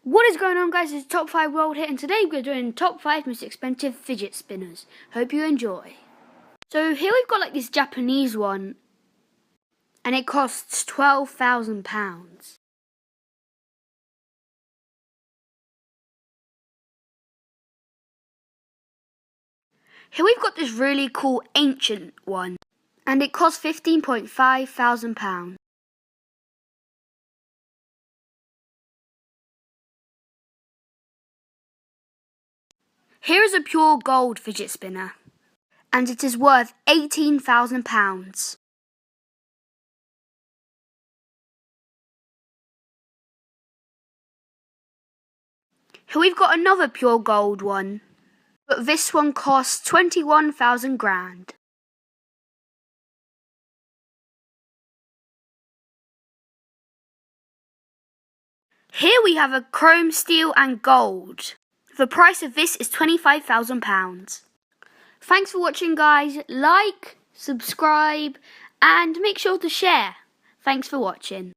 What is going on, guys? It's Top 5 World Hit, and today we're doing Top 5 Most Expensive Fidget Spinners. Hope you enjoy. So here we've got like this Japanese one, and it costs £12,000. Here we've got this really cool ancient one, and it costs £15,500. Here is a pure gold fidget spinner, and it is worth £18,000. Here we've got another pure gold one, but this one costs 21,000 grand. Here we have a chrome, steel and gold. The price of this is £25,000. Thanks for watching, guys. Like, subscribe and make sure to share. Thanks for watching.